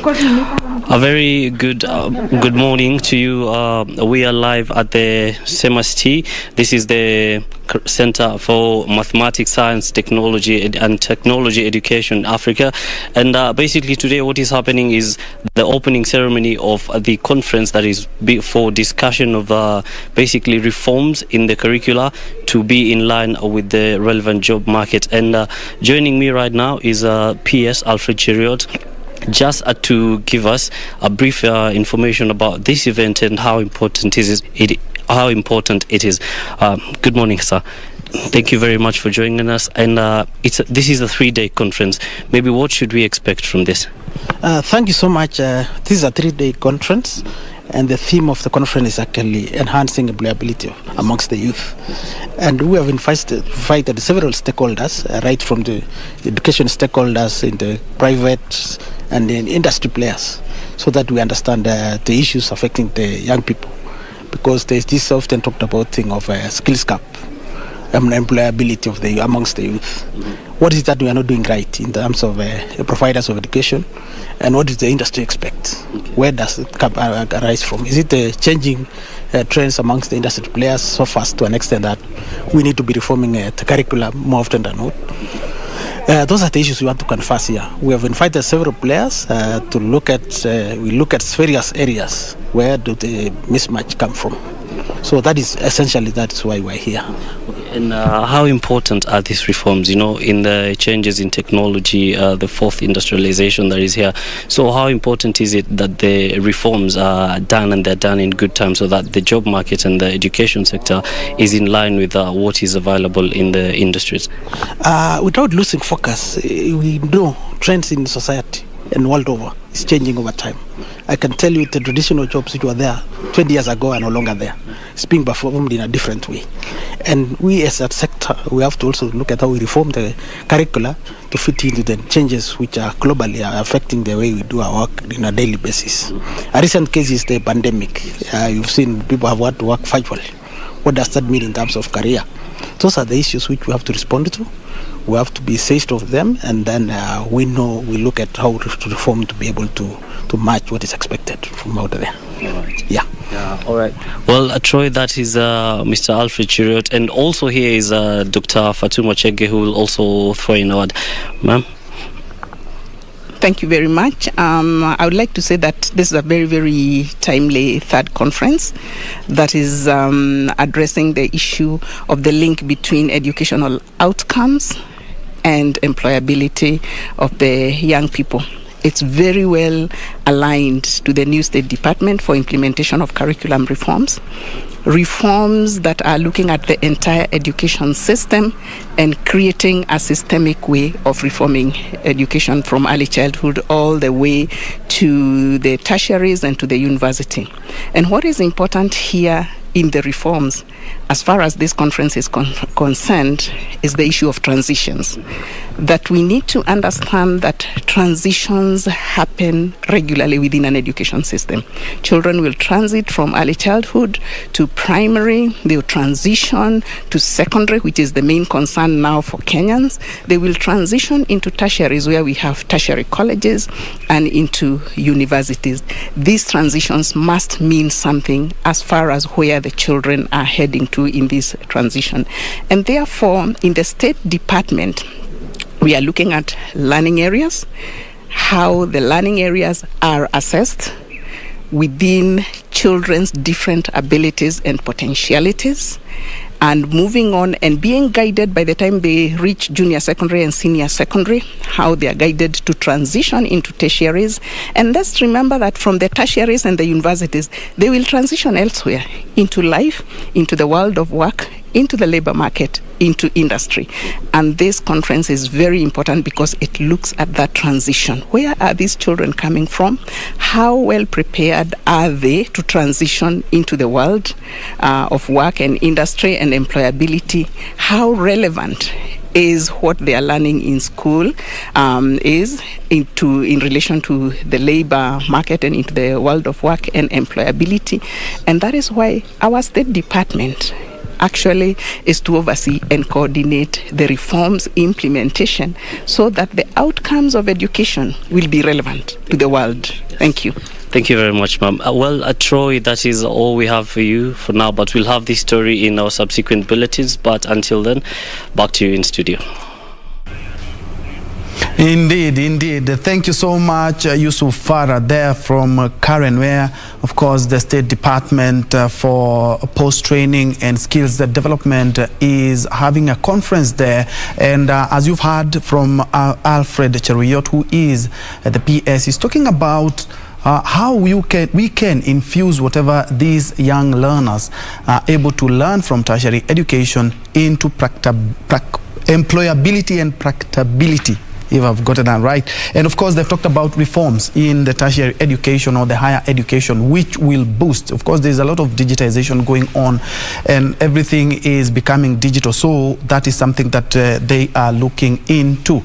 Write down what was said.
A very good morning to you. We are live at the CMST. This is the Center for Mathematics, Science, Technology and Technology Education Africa. And basically today what is happening is the opening ceremony of the conference that is for discussion of basically reforms in the curricula to be in line with the relevant job market. And joining me right now is PS Alfred Cheriot, just to give us a brief information about this event and how important it is. Good morning, sir. Thank you very much for joining us. And this is a 3-day conference. Maybe what should we expect from this? Thank you so much. This is a 3-day conference, and the theme of the conference is actually enhancing employability amongst the youth. And we have invited several stakeholders, right from the education stakeholders in the private and in industry players, so that we understand the issues affecting the young people. Because there's this often talked about thing of a skills gap and employability of amongst the youth. What is that we are not doing right in terms of providers of education, and what does the industry expect? Where does it arise from? Is it changing trends amongst the industry players so fast to an extent that we need to be reforming the curriculum more often than not? Those are the issues we want to converse here. We have invited several players to look at various areas. Where do the mismatch come from? So that's why we're here. And how important are these reforms, in the changes in technology, the fourth industrialization that is here? So how important is it that the reforms are done, and they're done in good time, so that the job market and the education sector is in line with what is available in the industries? Without losing focus, we know trends in society and world over is changing over time. I can tell you the traditional jobs which were there 20 years ago are no longer there. It's being performed in a different way. And we as a sector, we have to also look at how we reform the curricula to fit into the changes which are globally affecting the way we do our work on a daily basis. A recent case is the pandemic. You've seen people have had to work virtually. What does that mean in terms of career? Those are the issues which we have to respond to. We have to be seized of them, and then we look at how to reform to be able to match what is expected from out there. Right. Yeah, all right. Well, Troy, that is Mr. Alfred Cheriot, and also here is Dr. Fatuma Chege, who will also throw in a word. Ma'am? Thank you very much. I would like to say that this is a very, very timely third conference that is addressing the issue of the link between educational outcomes and employability of the young people. It's very well aligned to the new State Department for implementation of curriculum reforms that are looking at the entire education system and creating a systemic way of reforming education from early childhood all the way to the tertiaries and to the university. And what is important here in the reforms, as far as this conference is concerned, is the issue of transitions. That we need to understand that transitions happen regularly within an education system. Children will transit from early childhood to primary, they will transition to secondary, which is the main concern now for Kenyans. They will transition into tertiaries, where we have tertiary colleges, and into universities. These transitions must mean something as far as where the children are heading to in this transition. And therefore, in the State Department, we are looking at learning areas, how the learning areas are assessed within children's different abilities and potentialities, and moving on and being guided by the time they reach junior secondary and senior secondary, how they are guided to transition into tertiaries. And let's remember that from the tertiaries and the universities, they will transition elsewhere, into life, into the world of work, into the labor market, into industry. And this conference is very important because it looks at that transition. Where are these children coming from? How well prepared are they to transition into the world of work and industry and employability? How relevant is what they are learning in school is in relation to the labor market and into the world of work and employability. And that is why our State Department actually is to oversee and coordinate the reforms implementation so that the outcomes of education will be relevant to the world. Thank you. Thank you very much, ma'am. Troy, that is all we have for you for now, but we'll have this story in our subsequent bulletins. But until then, back to you in studio. Indeed. Thank you so much, Yusuf Farah, there from Karen, where, of course, the State Department for Post-Training and Skills Development is having a conference there. And as you've heard from Alfred Cheruyot, who is the PS, he's talking about how we can infuse whatever these young learners are able to learn from tertiary education into employability and practicability, if I've gotten that right. And of course, they've talked about reforms in the tertiary education or the higher education, which will boost. Of course, there's a lot of digitization going on and everything is becoming digital. So that is something that they are looking into.